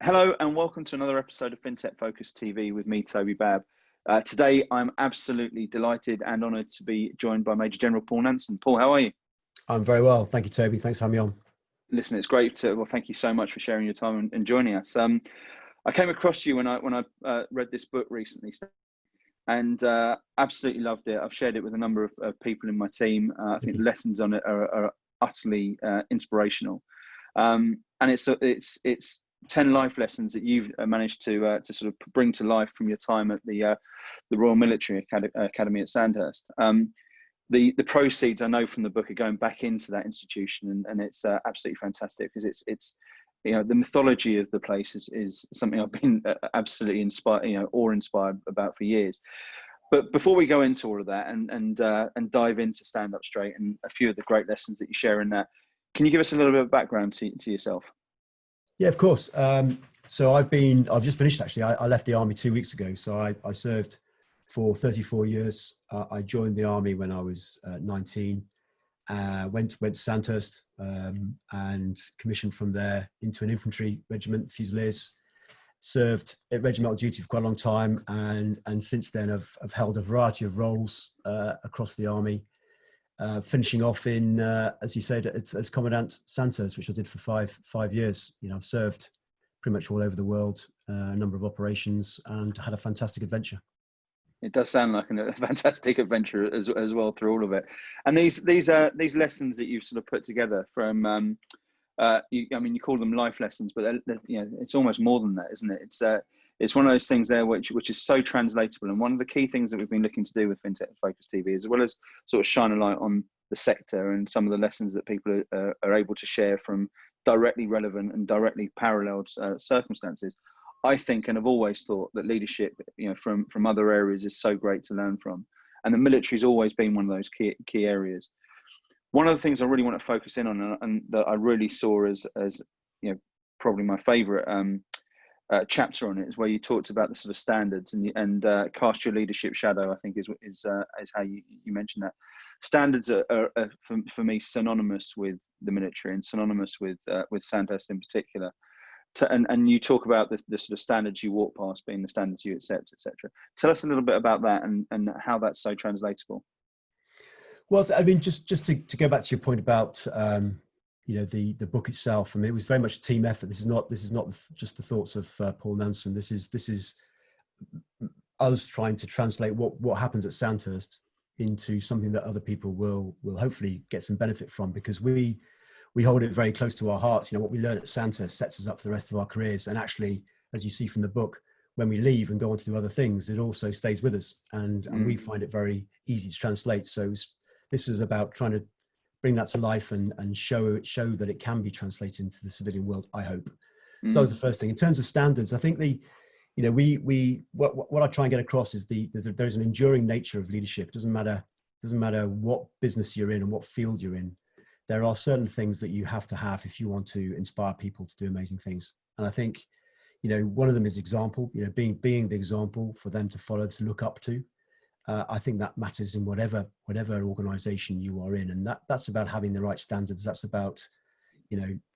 Hello and welcome to another episode of Fintech Focus TV with me, Toby Babb. Today, I'm absolutely delighted and honoured to be joined by Major General Paul Nanson. Paul, how are you? I'm very well. Thank you, Toby. Thanks for having me on. Listen, it's great to, well, thank you so much for sharing your time and joining us. I came across you when I read this book recently and absolutely loved it. I've shared it with a number of people in my team. I think the lessons on it are utterly inspirational. And it's 10 life lessons that you've managed to sort of bring to life from your time at the Royal Military Academy at Sandhurst. The proceeds I know from the book are going back into that institution, and it's absolutely fantastic because it's the mythology of the place is something I've been absolutely inspired, awe-inspired about for years. But before we go into all of that and dive into Stand Up Straight and a few of the great lessons that you share in that, can you give us a little bit of background to yourself? Yeah, of course. So I've just finished actually. I left the army 2 weeks ago. So I served for 34 years. I joined the army when I was 19. Went to Sandhurst and commissioned from there into an infantry regiment, Fusiliers. Served at regimental duty for quite a long time, and since then I've held a variety of roles across the army. Finishing off in, as you said, as Commandant Sandhurst, which I did for five years. I've served pretty much all over the world, a number of operations, and had a fantastic adventure. It does sound like a fantastic adventure as well through all of it. And these lessons that you've sort of put together from, you call them life lessons, but it's almost more than that, isn't it? It's one of those things there which is so translatable. And one of the key things that we've been looking to do with Fintech Focus TV, as well as sort of shine a light on the sector and some of the lessons that people are able to share from directly relevant and directly paralleled circumstances. I think and have always thought that leadership, from other areas is so great to learn from. And the military's always been one of those key areas. One of the things I really want to focus in on and that I really saw as probably my favourite chapter on it is where you talked about the sort of standards and cast your leadership shadow. I think is how you mentioned that. Standards are for me synonymous with the military and synonymous with Sandhurst in particular. And you talk about the sort of standards you walk past being the standards you accept, etc. Tell us a little bit about that and how that's so translatable. Well, I mean, just to go back to your point about the book itself. I mean, it was very much a team effort. This is not just the thoughts of Paul Nanson. This is us trying to translate what happens at Sandhurst into something that other people will hopefully get some benefit from, because we hold it very close to our hearts. What we learn at Sandhurst sets us up for the rest of our careers. And actually, as you see from the book, when we leave and go on to do other things, it also stays with us. And we find it very easy to translate. So this was about trying to bring that to life and show that it can be translated into the civilian world, I hope. So that was the first thing. In terms of standards, I think what I try and get across is there's an enduring nature of leadership. It doesn't matter what business you're in and what field you're in. There are certain things that you have to have if you want to inspire people to do amazing things. And I think, one of them is example, being the example for them to follow, to look up to. I think that matters in whatever organization you are in. And that's about having the right standards. That's about,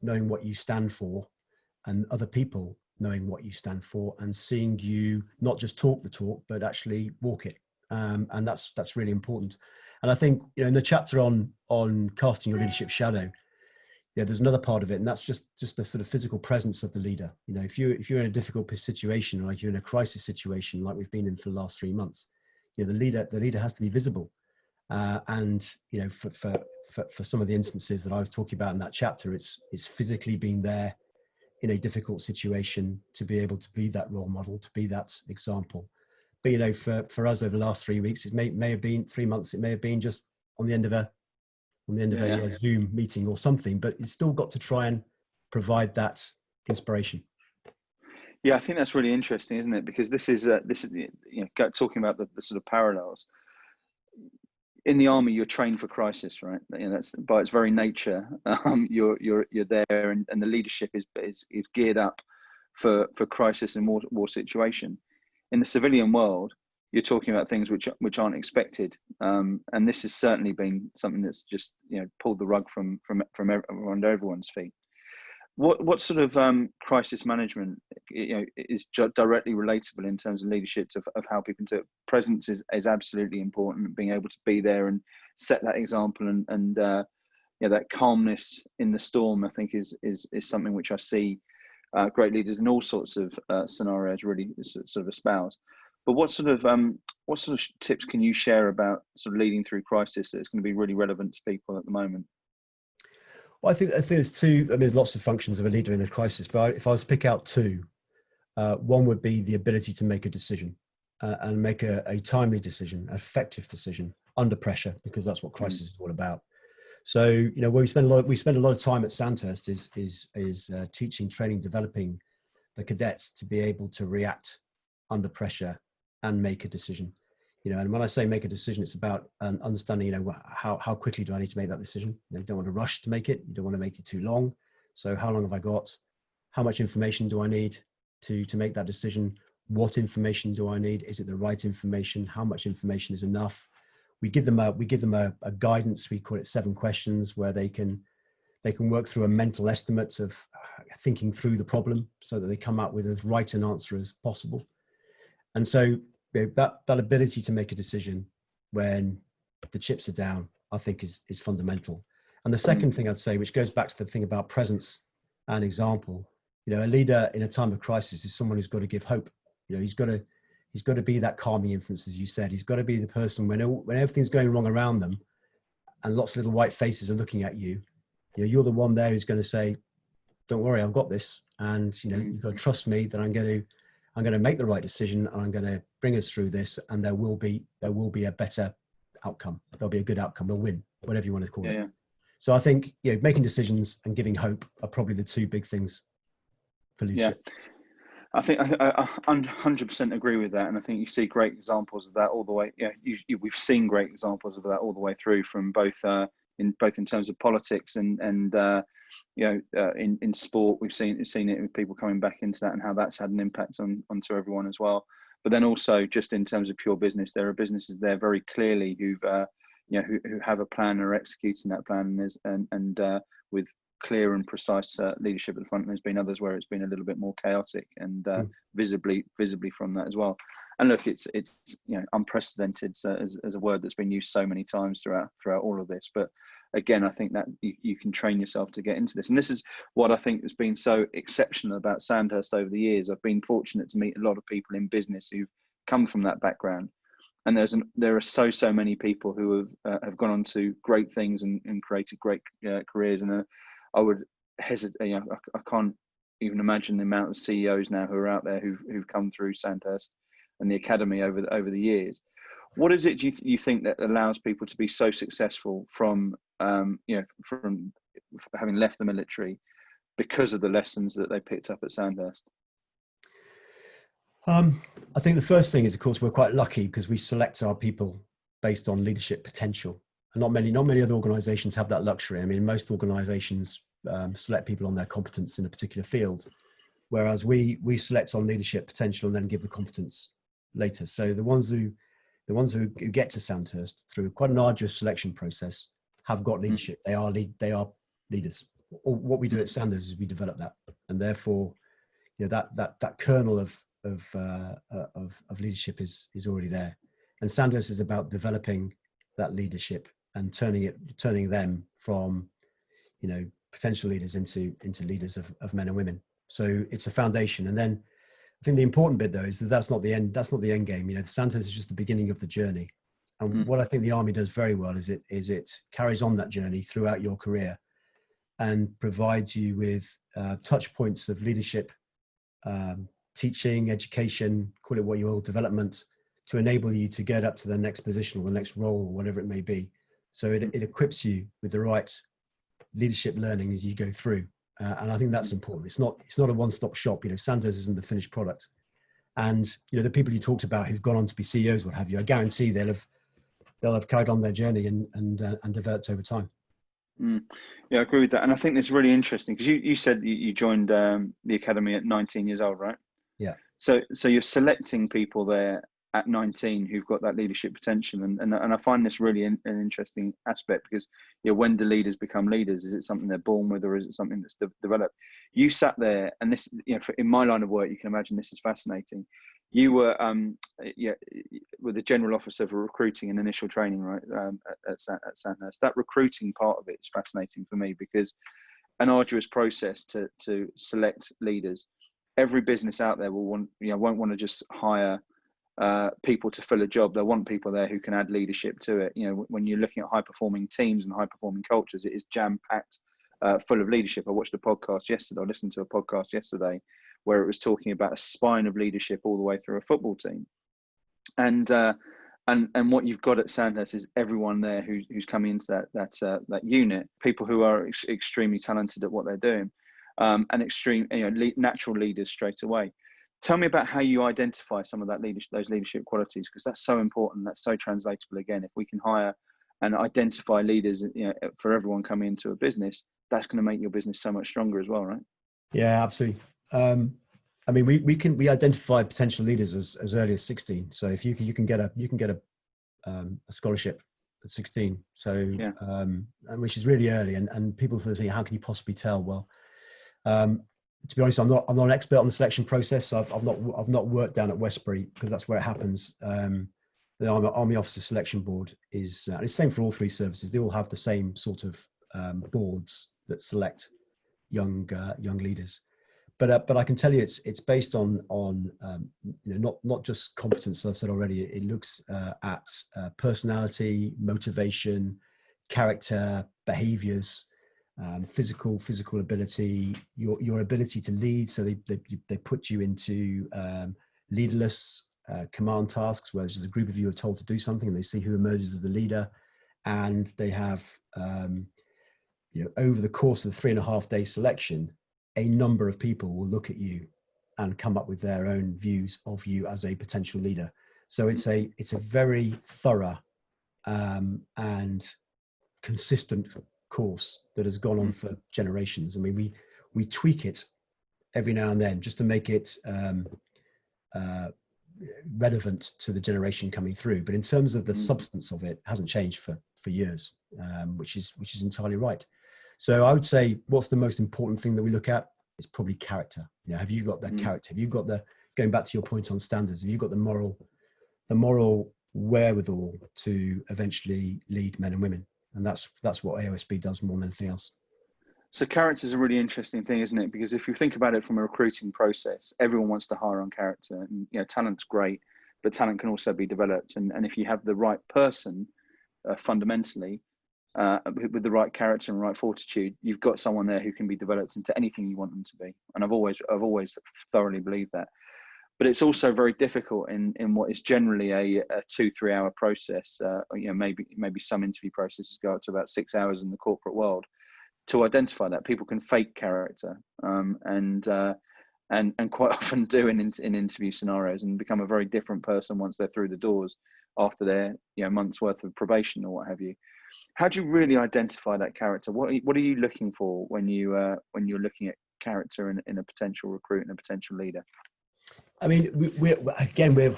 knowing what you stand for, and other people knowing what you stand for, and seeing you not just talk the talk, but actually walk it. And that's really important. And I think, in the chapter on casting your leadership shadow, there's another part of it, and that's just the sort of physical presence of the leader. If you're in a difficult situation, like you're in a crisis situation, like we've been in for the last 3 months, the leader has to be visible. And for some of the instances that I was talking about in that chapter, it's physically being there in a difficult situation to be able to be that role model, to be that example. But for us over the last 3 weeks, it may have been 3 months. It may have been just on the end of a Zoom meeting or something. But it's still got to try and provide that inspiration. Yeah, I think that's really interesting, isn't it? Because this is talking about the sort of parallels. In the army, you're trained for crisis, right? That's by its very nature. You're there, and the leadership is geared up for crisis and war situation. In the civilian world, you're talking about things which aren't expected, and this has certainly been something that's just pulled the rug from everyone's feet. What sort of crisis management, is directly relatable in terms of leadership of how people do it? Presence is absolutely important. Being able to be there and set that example, and that calmness in the storm, I think is something which I see great leaders in all sorts of scenarios really sort of espouse. But what sort of tips can you share about sort of leading through crisis that's going to be really relevant to people at the moment? Well, I think there's two. I mean, there's lots of functions of a leader in a crisis, but if I was to pick out two, one would be the ability to make a decision and make a timely decision, an effective decision under pressure, because that's what crisis is all about. So, where we spend a lot of time at Sandhurst is teaching, training, developing the cadets to be able to react under pressure and make a decision. And when I say make a decision, it's about understanding, how quickly do I need to make that decision? You don't want to rush to make it. You don't want to make it too long. So how long have I got? How much information do I need to make that decision? What information do I need? Is it the right information? How much information is enough? We give them a guidance. We call it 7 questions, where they can work through a mental estimate of thinking through the problem so that they come up with as right an answer as possible. And so that ability to make a decision when the chips are down, I think is fundamental. And the second thing I'd say, which goes back to the thing about presence and example, a leader in a time of crisis is someone who's got to give hope. He's got to be that calming influence, as you said. He's got to be the person when everything's going wrong around them and lots of little white faces are looking at you. You're the one there who's going to say, "Don't worry, I've got this," and you've got to trust me that I'm going to make the right decision, and I'm going to bring us through this, and there will be a better outcome. There'll be a good outcome. They'll win, whatever you want to call it. Yeah. So I think making decisions and giving hope are probably the two big things for leadership. Yeah. I think I 100% agree with that, and I think you see great examples of that all the way. We've seen great examples of that all the way through, from both in terms of politics and in sport. We've seen it with people coming back into that, and how that's had an impact onto everyone as well. But then also just in terms of pure business, there are businesses there very clearly who have a plan and are executing that plan, and with clear and precise leadership at the front. And there's been others where it's been a little bit more chaotic, and visibly from that as well. And look, it's unprecedented as a word that's been used so many times throughout all of this. But again, I think that you can train yourself to get into this. And this is what I think has been so exceptional about Sandhurst over the years. I've been fortunate to meet a lot of people in business who've come from that background. And there are so many people who have gone on to great things and created great careers. And I would hesitate. I can't even imagine the amount of CEOs now who are out there who've come through Sandhurst and the academy over the years. What is it you think that allows people to be so successful from having left the military because of the lessons that they picked up at Sandhurst? I think the first thing is, of course, we're quite lucky because we select our people based on leadership potential. And not many other organizations have that luxury. I mean, most organizations select people on their competence in a particular field, whereas we select on leadership potential and then give the competence later. So the ones who get to Sandhurst through quite an arduous selection process have got leadership. They are leaders. What we do at Sandhurst is we develop that, and therefore, that kernel of leadership is already there. And Sandhurst is about developing that leadership and turning them from potential leaders into leaders of men and women. So it's a foundation. And then I think the important bit though is that's not the end game. The Sandhurst is just the beginning of the journey. And what I think the Army does very well is it carries on that journey throughout your career and provides you with touch points of leadership, teaching, education, call it what you will, development, to enable you to get up to the next position or the next role or whatever it may be. So it equips you with the right leadership learning as you go through. And I think that's important. It's not a one-stop shop. Sandhurst isn't the finished product. And the people you talked about who've gone on to be CEOs, what have you, I guarantee they'll have carried on their journey and developed over time. Yeah, I agree with that. And I think it's really interesting because you said you joined the academy at 19 years old, right? Yeah. So you're selecting people there at 19 who've got that leadership potential, and I find this really an interesting aspect, because when do leaders become leaders? Is it something they're born with, or is it something that's developed? You sat there, and this, in my line of work, you can imagine this is fascinating. You were with the general officer for recruiting and initial training, right, at Sandhurst. That recruiting part of it is fascinating for me, because an arduous process to select leaders. Every business out there won't want to just hire people to fill a job. They'll want people there who can add leadership to it. When you're looking at high performing teams and high performing cultures, it is jam packed, full of leadership. I watched a podcast yesterday. I listened to a podcast yesterday where it was talking about a spine of leadership all the way through a football team. And what you've got at Sandhurst is everyone there who's coming into that unit, people who are extremely talented at what they're doing, and extreme natural leaders straight away. Tell me about how you identify some of that those leadership qualities, because that's so important. That's so translatable. Again, if we can hire and identify leaders, for everyone coming into a business, that's going to make your business so much stronger as well, right? Yeah, absolutely. I mean, we identify potential leaders as early as 16. So if you can get a scholarship at 16. So and which is really early, and people sort of say, how can you possibly tell? Well, to be honest, I'm not an expert on the selection process. I've not worked down at Westbury, because that's where it happens. The Army Officer Selection Board is, and it's the same for all three services. They all have the same sort of boards that select young leaders. But I can tell you, it's based on not just competence. As I said already, it looks at personality, motivation, character, behaviors, physical ability, your ability to lead. So they put you into leaderless command tasks, where there's a group of you are told to do something, and they see who emerges as the leader. And they have over the course of the 3.5 day selection, a number of people will look at you and come up with their own views of you as a potential leader. So it's a very thorough and consistent course that has gone on for generations. I mean, we tweak it every now and then just to make it relevant to the generation coming through. But in terms of the substance of it, hasn't changed for years, which is entirely right. So I would say, what's the most important thing that we look at? It's probably character. Have you got that character? Have you got going back to your point on standards, have you got the moral wherewithal to eventually lead men and women? And that's what AOSB does more than anything else. So character is a really interesting thing, isn't it? Because if you think about it from a recruiting process, everyone wants to hire on character, and talent's great, but talent can also be developed. And if you have the right person, fundamentally, with the right character and right fortitude, you've got someone there who can be developed into anything you want them to be. And I've always thoroughly believed that. But it's also very difficult in what is generally a 2-3 hour process. Maybe some interview processes go up to about 6 hours in the corporate world, to identify that. People can fake character, and quite often do in interview scenarios, and become a very different person once they're through the doors after their months worth of probation or what have you. How do you really identify that character? What are you looking for when you're looking at character in a potential recruit and a potential leader? I mean, we're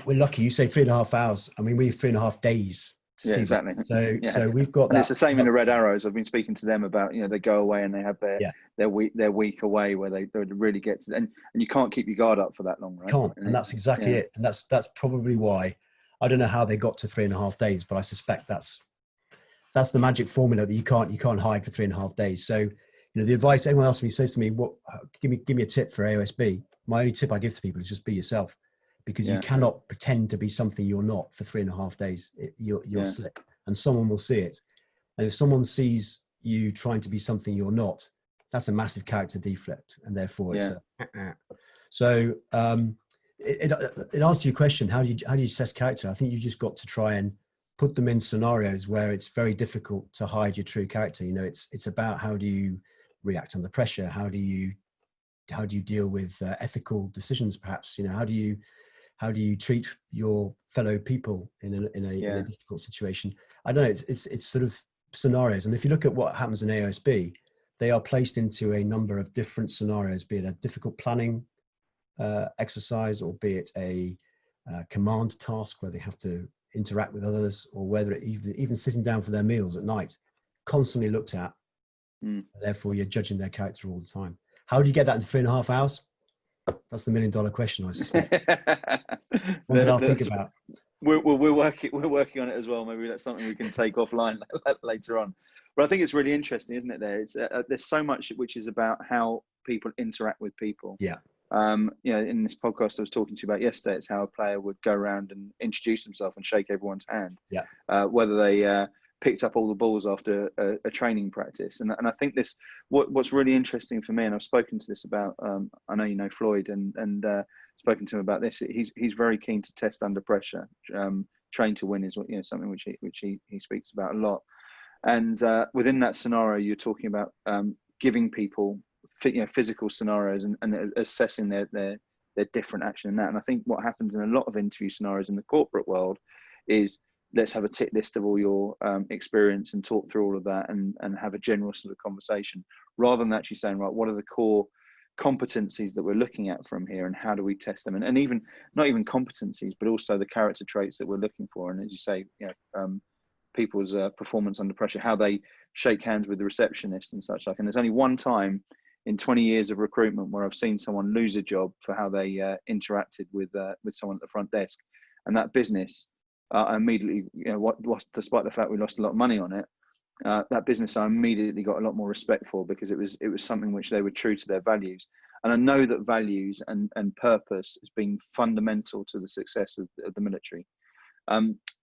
lucky. You say 3.5 hours. I mean, we have 3.5 days to see exactly. That. So we've got. And it's the same in the Red Arrows. I've been speaking to them about, they go away and they have their week away where they really get to, and you can't keep your guard up for that long, right? Can't, and that's exactly it. And that's probably why. I don't know how they got to 3.5 days, but I suspect that's the magic formula that you can't hide for 3.5 days. So, the advice anyone else says to me, give me a tip for AOSB. My only tip I give to people is just be yourself, because you cannot pretend to be something you're not for 3.5 days. You'll slip, and someone will see it. And if someone sees you trying to be something you're not, that's a massive character defect, and therefore it's so. It answers your question. How do you assess character? I think you just got to try and put them in scenarios where it's very difficult to hide your true character. It's about how do you react under pressure? How do you deal with ethical decisions? Perhaps how do you treat your fellow people in a difficult situation? I don't know. It's sort of scenarios. And if you look at what happens in AOSB, they are placed into a number of different scenarios, be it a difficult planning exercise, or be it a command task where they have to interact with others, or whether it even sitting down for their meals at night, constantly looked at. Therefore, you're judging their character all the time. How do you get that in 3.5 hours? That's the $1 million question, I suspect. One that I'll think about. We're working on it as well. Maybe that's something we can take offline later on. But I think it's really interesting, isn't it? There's so much which is about how people interact with people. Yeah. In this podcast I was talking to you about yesterday, it's how a player would go around and introduce himself and shake everyone's hand. Yeah. Whether they picked up all the balls after a training practice, and I think what's really interesting for me, and I've spoken to this about. I know you know Floyd, and spoken to him about this. He's very keen to test under pressure. Train to win is something which he speaks about a lot. And within that scenario, you're talking about giving people physical scenarios and assessing their different action in that. And I think what happens in a lot of interview scenarios in the corporate world is, let's have a tick list of all your experience and talk through all of that and have a general sort of conversation, rather than actually saying, right, what are the core competencies that we're looking at from here, and how do we test them? And even not even competencies, but also the character traits that we're looking for. And as you say, people's performance under pressure, how they shake hands with the receptionist and such like. And there's only one time in 20 years of recruitment where I've seen someone lose a job for how they interacted with someone at the front desk, and that business immediately, despite the fact we lost a lot of money on it, that business I immediately got a lot more respect for, because it was something which they were true to their values. And I know that values and purpose has been fundamental to the success of the military.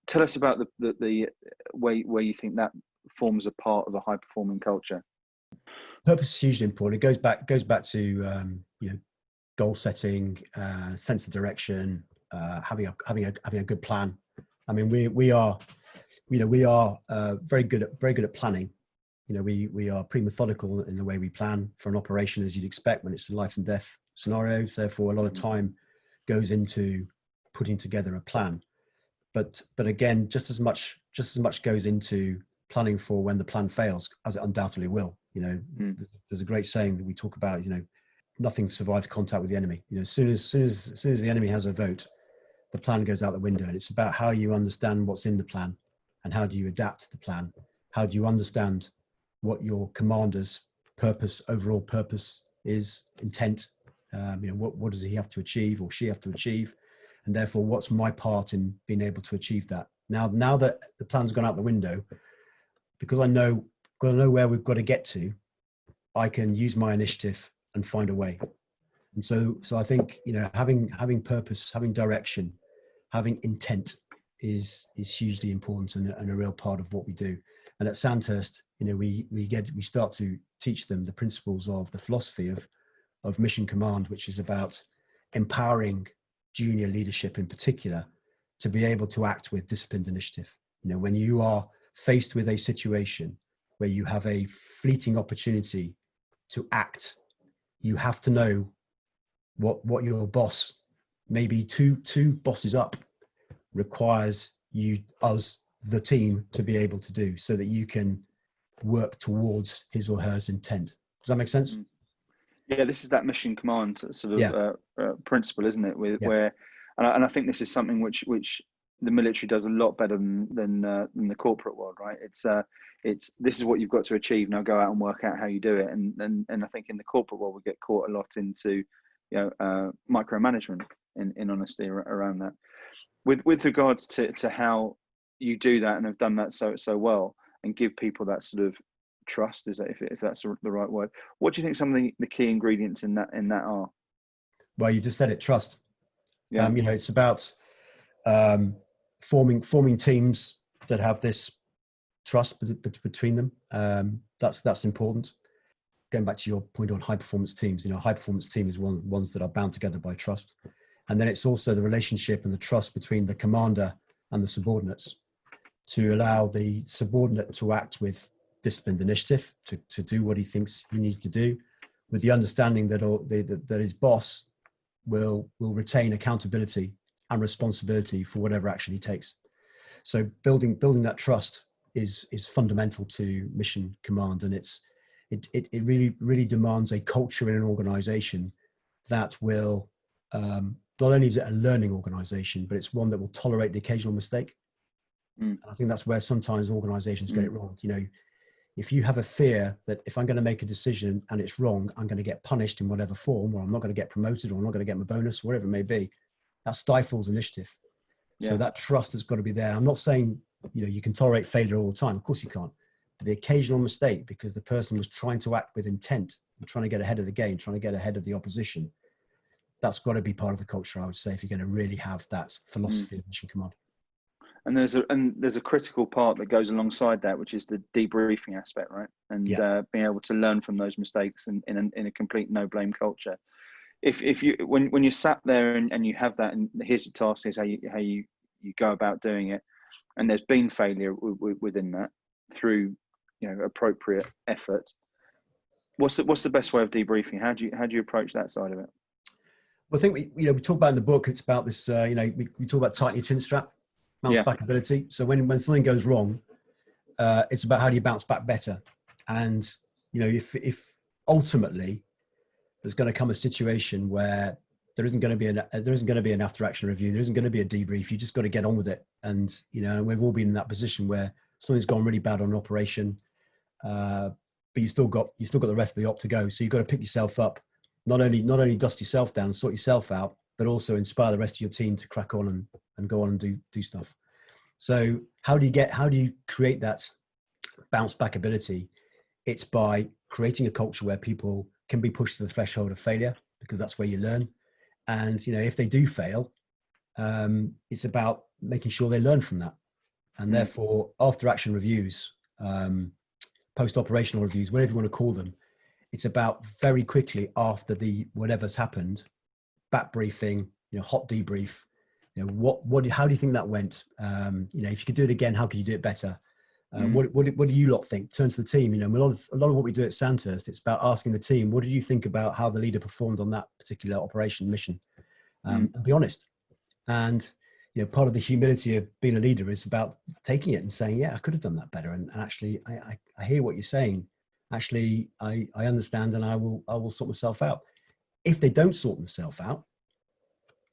Tell us about the way where you think that forms a part of a high performing culture. Purpose is hugely important. It goes back to goal setting, sense of direction, having a good plan. I mean, we are very good at planning. We are pretty methodical in the way we plan for an operation, as you'd expect when it's a life and death scenario. So therefore, a lot of time goes into putting together a plan. But again, just as much goes into planning for when the plan fails, as it undoubtedly will. There's a great saying that we talk about. Nothing survives contact with the enemy. As soon as the enemy has a vote, the plan goes out the window. And it's about how you understand what's in the plan, and how do you adapt to the plan. How do you understand what your commander's overall purpose is, intent? What does he have to achieve, or she have to achieve? And therefore, what's my part in being able to achieve that? Now that the plan's gone out the window, because I know where we've got to get to, I can use my initiative and find a way. And so I think, having purpose, having direction, having intent is hugely important and a real part of what we do. And at Sandhurst, we start to teach them the principles of the philosophy of mission command, which is about empowering junior leadership in particular to be able to act with disciplined initiative. When you are faced with a situation where you have a fleeting opportunity to act, you have to know what your boss, maybe two bosses up, requires us, the team, to be able to do, so that you can work towards his or her intent. Does that make sense? Yeah, this is that mission command sort of principle, isn't it? Where, and I think this is something which the military does a lot better than the corporate world, right? It's this is what you've got to achieve. Now go out and work out how you do it. And I think in the corporate world we get caught a lot into micromanagement, in honesty, around that. With regards to how you do that and have done that so well, and give people that sort of trust, is that if that's the right word? What do you think some of the key ingredients in that are? Well, you just said it, trust. Yeah. It's about forming teams that have this trust between them. That's important. Going back to your point on high performance teams, high performance teams is ones that are bound together by trust. And then it's also the relationship and the trust between the commander and the subordinates, to allow the subordinate to act with disciplined initiative, to do what he thinks he needs to do, with the understanding that his boss will retain accountability and responsibility for whatever action he takes. So building that trust is fundamental to mission command, and it really demands a culture in an organization that will not only is it a learning organization, but it's one that will tolerate the occasional mistake. Mm. I think that's where sometimes organizations get Mm. it wrong. You know, if you have a fear that if I'm going to make a decision and it's wrong, I'm going to get punished in whatever form, or I'm not going to get promoted, or I'm not going to get my bonus, whatever it may be, that stifles initiative. So that trust has got to be there. I'm not saying, you know, you can tolerate failure all the time. Of course you can't. But the occasional mistake, because the person was trying to act with intent, trying to get ahead of the game, trying to get ahead of the opposition, that's got to be part of the culture, I would say, if you're going to really have that philosophy of mission command. And there's a critical part that goes alongside that, which is the debriefing aspect, right? And being able to learn from those mistakes in a complete no blame culture. If you when you're sat there and you have that, and here's your task, here's how you go about doing it, and there's been failure within that through, you know, appropriate effort. What's the best way of debriefing? How do you approach that side of it? Well, I think we talk about in the book, it's about this, you know, we talk about tightening your chin strap, bounce back ability. So when something goes wrong, it's about how do you bounce back better. And, you know, if ultimately there's going to come a situation where there isn't going to be an after action review, there isn't going to be a debrief, you just got to get on with it. And, you know, we've all been in that position where something's gone really bad on an operation, but you still got the rest of the op to go. So you've got to pick yourself up, not only dust yourself down, sort yourself out, but also inspire the rest of your team to crack on and go on and do stuff. So how do you create that bounce back ability? It's by creating a culture where people can be pushed to the threshold of failure, because that's where you learn. And, you know, if they do fail, it's about making sure they learn from that. And therefore, after action reviews, post-operational reviews, whatever you want to call them, it's about very quickly after whatever's happened, back briefing, you know, hot debrief, you know, how do you think that went? You know, if you could do it again, how could you do it better? What do you lot think? Turn to the team. You know, a lot of what we do at Sandhurst, it's about asking the team, what did you think about how the leader performed on that particular operation mission? And be honest. And, you know, part of the humility of being a leader is about taking it and saying, yeah, I could have done that better. And actually, I hear what you're saying. Actually, I understand, and I will sort myself out. If they don't sort themselves out,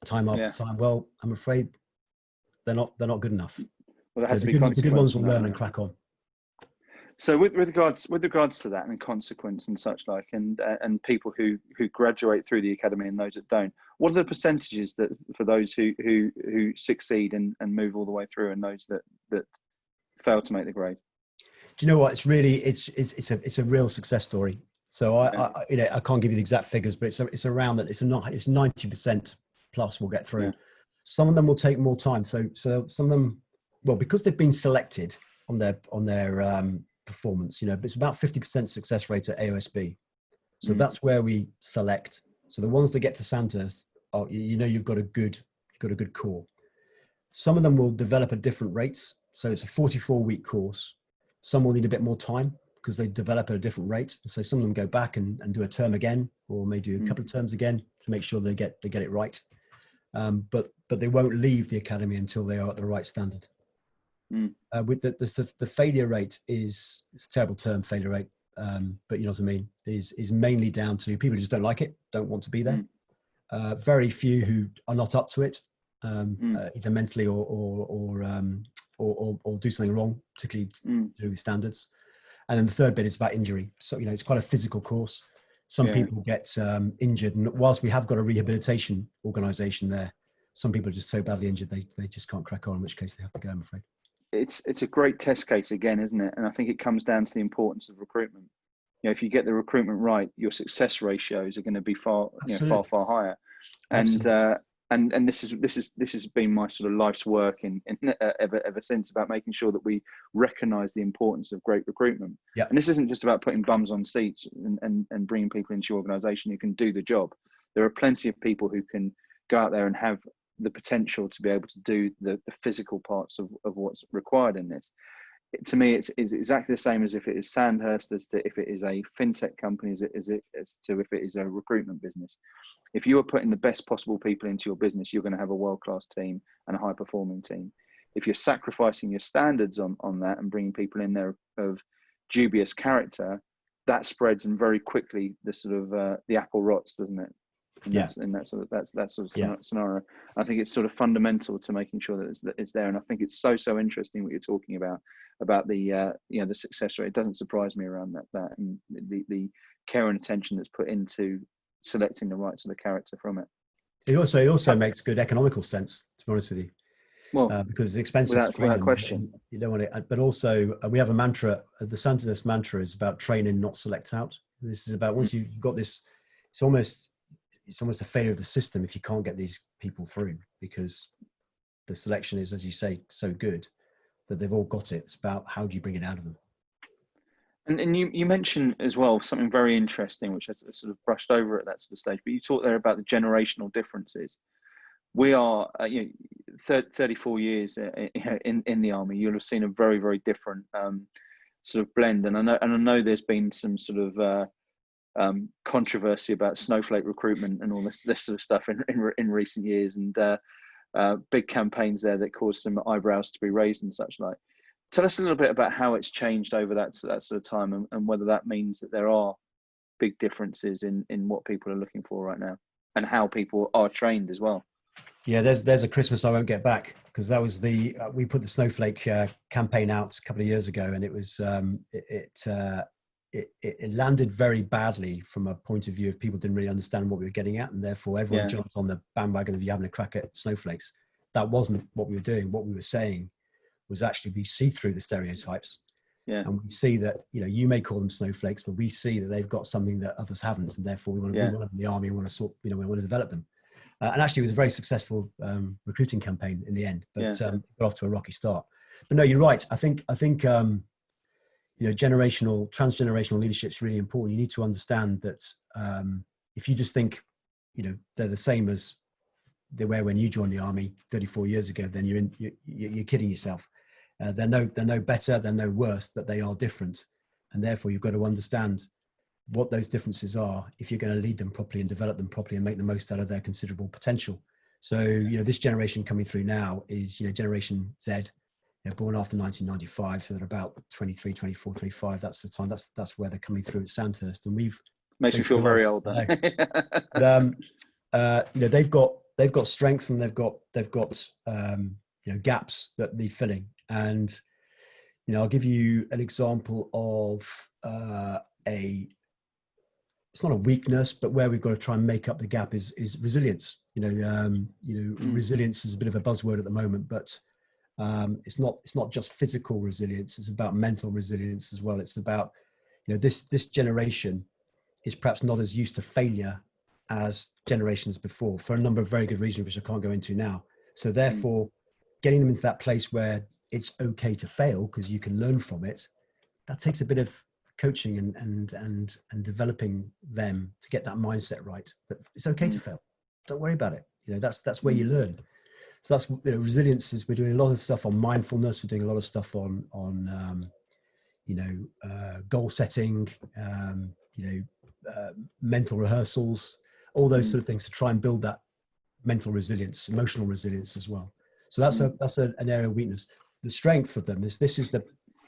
time after time, well, I'm afraid they're not good enough. Well, there has to be the good ones will learn that, and crack on. So with regards to that and consequence and such like, and people who graduate through the academy and those that don't, what are the percentages that for those who succeed and move all the way through, and those that fail to make the grade? Do you know what? It's really it's a real success story. So I can't give you the exact figures, but it's around that. It's 90% plus will get through. Yeah. Some of them will take more time. So some of them, well, because they've been selected on their performance, you know, it's about 50% success rate at AOSB. So that's where we select. So the ones that get to Sandhurst, you know, you've got a good core. Some of them will develop at different rates. So it's a 44-week course. Some will need a bit more time because they develop at a different rate. So some of them go back and do a term again, or maybe do a couple of terms again to make sure they get it right. But they won't leave the academy until they are at the right standard. With the failure rate it's a terrible term, failure rate, but you know what I mean, is mainly down to people who just don't like it, don't want to be there. Very few who are not up to it, either mentally or do something wrong, particularly to do with standards. And then the third bit is about injury. So, you know, it's quite a physical course. Some people get injured, and whilst we have got a rehabilitation organisation there, some people are just so badly injured they just can't crack on, in which case they have to go, I'm afraid. It's a great test case again, isn't it? And I think it comes down to the importance of recruitment. You know, if you get the recruitment right, your success ratios are going to be far higher. And this has been my sort of life's work in ever since, about making sure that we recognise the importance of great recruitment. Yeah. And this isn't just about putting bums on seats and bringing people into your organisation who can do the job. There are plenty of people who can go out there and have the potential to be able to do the physical parts of what's required in this. To me, it's exactly the same as if it is Sandhurst, as to if it is a fintech company, as to if it is a recruitment business. If you are putting the best possible people into your business, you're going to have a world-class team and a high-performing team. If you're sacrificing your standards on that and bringing people in there of dubious character, that spreads, and very quickly the apple rots, doesn't it? in Yeah. that sort of Yeah. scenario. I think it's sort of fundamental to making sure that it's there. And I think it's so interesting what you're talking about the the success rate. It doesn't surprise me around that and the care and attention that's put into selecting the right sort of character from it. It also makes good economical sense, to be honest with you. Well, Because it's expensive to train without them. question. You don't want to, but also we have a mantra. The Sandhurst mantra is about training, not select out. This is about once you've got this, it's almost a failure of the system if you can't get these people through, because the selection is, as you say, so good that they've all got it. It's about how do you bring it out of them. And you mentioned as well something very interesting, which I sort of brushed over at that sort of stage. But you talked there about the generational differences. We are 34 years in the army. You'll have seen a very, very different sort of blend. And I know there's been some sort of controversy about snowflake recruitment and all this sort of stuff in recent years, and big campaigns there that caused some eyebrows to be raised and such like. Tell us a little bit about how it's changed over that sort of time, and whether that means that there are big differences in what people are looking for right now, and how people are trained as well. Yeah, there's a Christmas I won't get back, because that was we put the snowflake campaign out a couple of years ago, and it was it landed very badly from a point of view of people didn't really understand what we were getting at, and therefore everyone jumped on the bandwagon of you having a crack at snowflakes. That wasn't what we were doing. What we were saying was actually we see through the stereotypes, and we see that you may call them snowflakes, but we see that they've got something that others haven't, and therefore we want them in the army. We want to we want to develop them. And actually, it was a very successful recruiting campaign in the end, but got off to a rocky start. But no, you're right. I think transgenerational leadership is really important. You need to understand that if you just think they're the same as they were when you joined the army 34 years ago, then you're kidding yourself. They're no better, they're no worse, but they are different, and therefore you've got to understand what those differences are if you're going to lead them properly and develop them properly and make the most out of their considerable potential. So this generation coming through now is Generation Z, born after 1995, so they're about 23, 24, 25. That's the time. That's where they're coming through at Sandhurst, and makes me feel very old. But they've got strengths, and they've got gaps that need filling. And I'll give you an example of it's not a weakness, but where we've got to try and make up the gap is resilience. Resilience is a bit of a buzzword at the moment, but it's not just physical resilience. It's about mental resilience as well. It's about this generation is perhaps not as used to failure as generations before, for a number of very good reasons, which I can't go into now. So therefore, getting them into that place where it's okay to fail because you can learn from it, that takes a bit of coaching and developing them to get that mindset right, that it's okay to fail. Don't worry about it. That's where you learn. So that's resilience. Is we're doing a lot of stuff on mindfulness. We're doing a lot of stuff on goal setting, mental rehearsals, all those sort of things to try and build that mental resilience, emotional resilience as well. So that's an area of weakness. The strength for them is this is the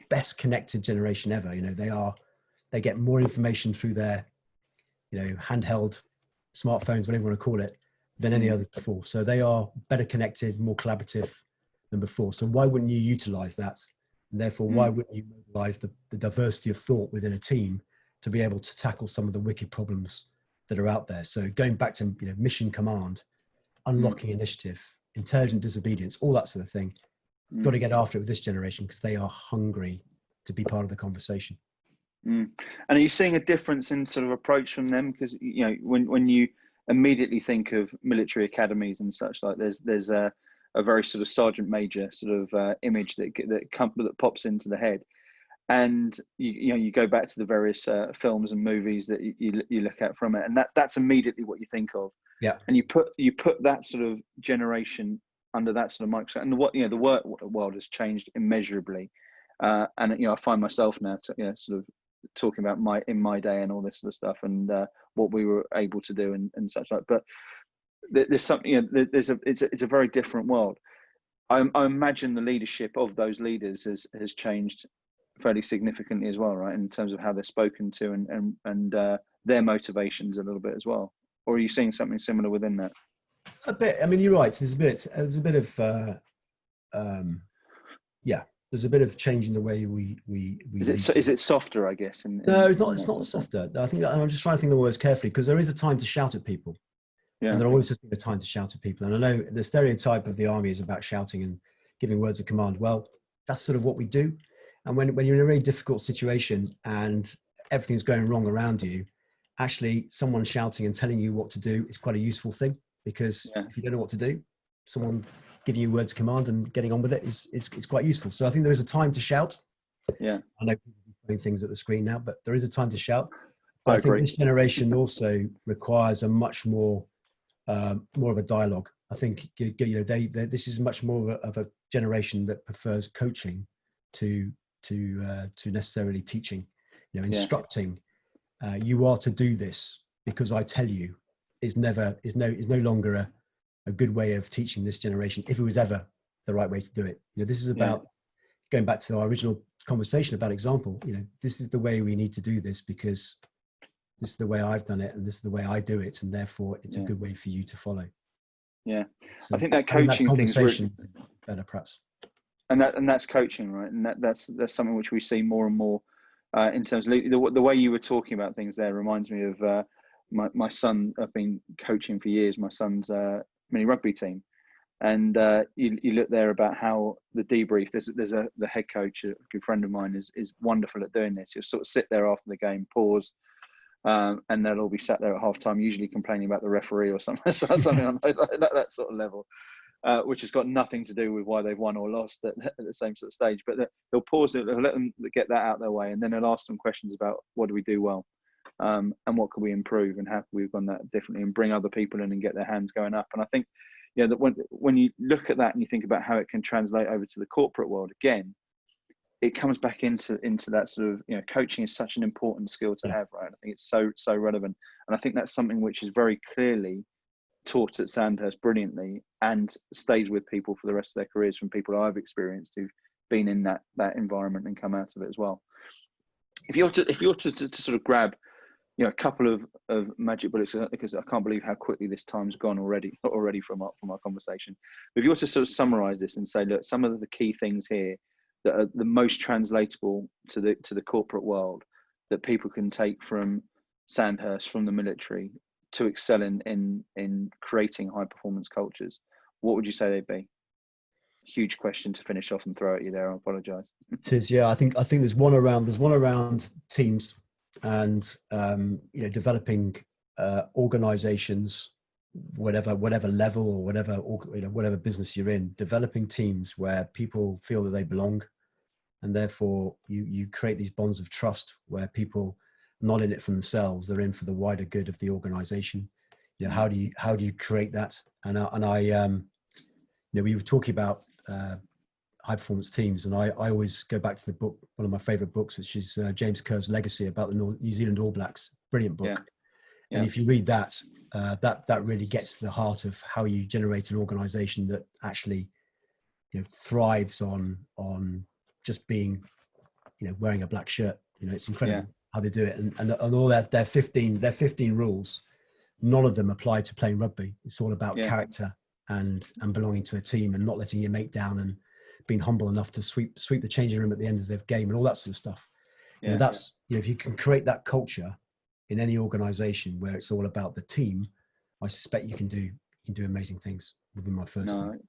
best connected generation ever. They get more information through their handheld smartphones, whatever you want to call it, than any other before. So they are better connected, more collaborative than before. So why wouldn't you utilize that? And therefore, why wouldn't you mobilize the diversity of thought within a team to be able to tackle some of the wicked problems that are out there? So going back to mission command, unlocking initiative, intelligent disobedience, all that sort of thing. Got to get after it with this generation because they are hungry to be part of the conversation. And are you seeing a difference in sort of approach from them? Because when you immediately think of military academies and such, like there's a very sort of sergeant major sort of image that pops into the head, and you go back to the various films and movies that you look at from it, and that's immediately what you think of. Yeah. And you put that sort of generation under that sort of microscope, and the world has changed immeasurably. And I find myself now sort of talking about my day and all this sort of stuff, and what we were able to do and such like. But there's something, it's a very different world. I imagine the leadership of those leaders has changed fairly significantly as well, right, in terms of how they're spoken to and their motivations a little bit as well. or are you seeing something similar within that? A bit. I mean, you're right. There's a bit of yeah. There's a bit of change in the way we Is it softer, I guess? No, it's not. in It's that not sort of softer. I think that, I'm just trying to think of the words carefully, because there is a time to shout at people, and yeah, there always has been a time to shout at people. And I know the stereotype of the army is about shouting and giving words of command. Well, that's sort of what we do. And when you're in a really difficult situation and everything's going wrong around you, actually someone shouting and telling you what to do is quite a useful thing, because yeah, if you don't know what to do, someone giving you words of command and getting on with it is quite useful. So I think there is a time to shout. yeah. I know people are putting things at the screen now, but there is a time to shout. But I I think agree. this generation also requires a much more of a dialogue. I think this is much more of a generation that prefers coaching to necessarily teaching. Instructing. You are to do this because I tell you is no longer a good way of teaching this generation, if it was ever the right way to do it. This is about going back to our original conversation about example. This is the way we need to do this because this is the way I've done it and this is the way I do it, and therefore it's a good way for you to follow. Yeah, so I think that coaching conversation better perhaps. And that's coaching, right? And that's something which we see more and more in terms of the way you were talking about things there reminds me of my son. I've been coaching for years. My son's mini rugby team, and you look there about how the debrief. There's the head coach, a good friend of mine, is wonderful at doing this. He'll sort of sit there after the game, pause, and they'll all be sat there at halftime, usually complaining about the referee or something on that sort of level. Which has got nothing to do with why they've won or lost at the same sort of stage. But they'll pause it, they'll let them get that out their way, and then they'll ask them questions about what do we do well, and what can we improve, and how can we have done that differently, and bring other people in and get their hands going up. And I think, that when you look at that and you think about how it can translate over to the corporate world, again, it comes back into that sort of, coaching is such an important skill to have, right? I think it's so relevant, and I think that's something which is very clearly taught at Sandhurst brilliantly and stays with people for the rest of their careers, from people I've experienced who've been in that environment and come out of it as well. If you're to sort of grab, a couple of magic bullets, because I can't believe how quickly this time's gone already from our conversation. But if you were to sort of summarize this and say, look, some of the key things here that are the most translatable to the corporate world that people can take from Sandhurst, from the military, to excel in creating high performance cultures, what would you say they'd be? Huge question to finish off and throw at you there. I apologize. It is, yeah. I think there's one around teams and developing organizations, whatever level or whatever business you're in, developing teams where people feel that they belong, and therefore you create these bonds of trust where people are not in it for themselves, they're in for the wider good of the organization. How do you create that? And I we were talking about high performance teams, and I always go back to the book, one of my favorite books, which is James Kerr's Legacy, about the New Zealand All Blacks. Brilliant book. And if you read that, that really gets to the heart of how you generate an organization that actually thrives on just being wearing a black shirt. It's incredible how they do it, and all their 15 rules, none of them apply to playing rugby. It's all about character and belonging to a team, and not letting your mate down, and being humble enough to sweep the changing room at the end of the game, and all that sort of stuff. If you can create that culture in any organization where it's all about the team, I suspect you can do amazing things. Would be my first thing.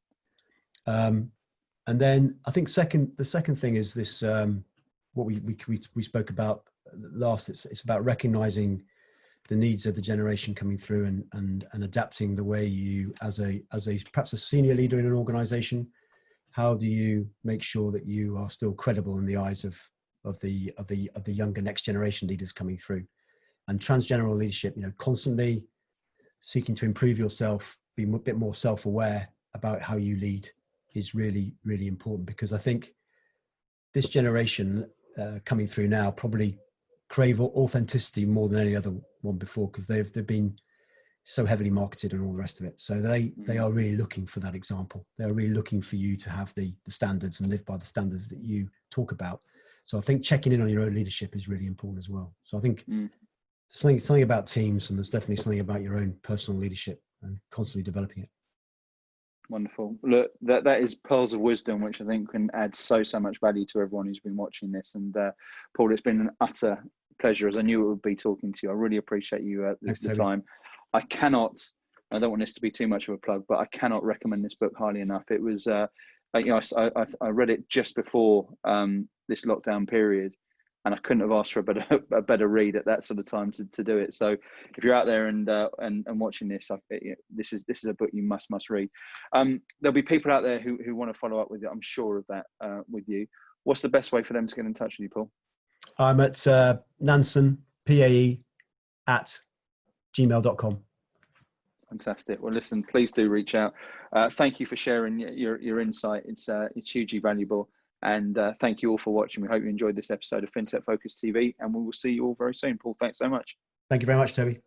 And then I think the second thing is this, what we spoke about last. It's about recognizing the needs of the generation coming through, and adapting the way you, as a perhaps a senior leader in an organization, how do you make sure that you are still credible in the eyes of the younger next generation leaders coming through? And transgeneral leadership, constantly seeking to improve yourself, be a bit more self-aware about how you lead, is really, really important, because I think this generation coming through now probably crave authenticity more than any other one before, because they've been so heavily marketed and all the rest of it. So they are really looking for that example. They're really looking for you to have the standards and live by the standards that you talk about. So I think checking in on your own leadership is really important as well. So I think something about teams, and there's definitely something about your own personal leadership and constantly developing it. Wonderful. Look, that is pearls of wisdom, which I think can add so much value to everyone who's been watching this. And Paul, it's been an utter pleasure, as I knew it would be, talking to you. I really appreciate you the time. I don't want this to be too much of a plug, but I cannot recommend this book highly enough. It was, I read it just before this lockdown period, and I couldn't have asked for a better read at that sort of time to do it. So if you're out there and watching this, this is a book you must read. There'll be people out there who want to follow up with it. I'm sure of that with you. What's the best way for them to get in touch with you, Paul? I'm at Nanson, PAE, @gmail.com. Fantastic. Well, listen, please do reach out. Thank you for sharing your insight. It's hugely valuable. And thank you all for watching. We hope you enjoyed this episode of FinTech Focus TV, and we will see you all very soon. Paul, thanks so much. Thank you very much, Toby.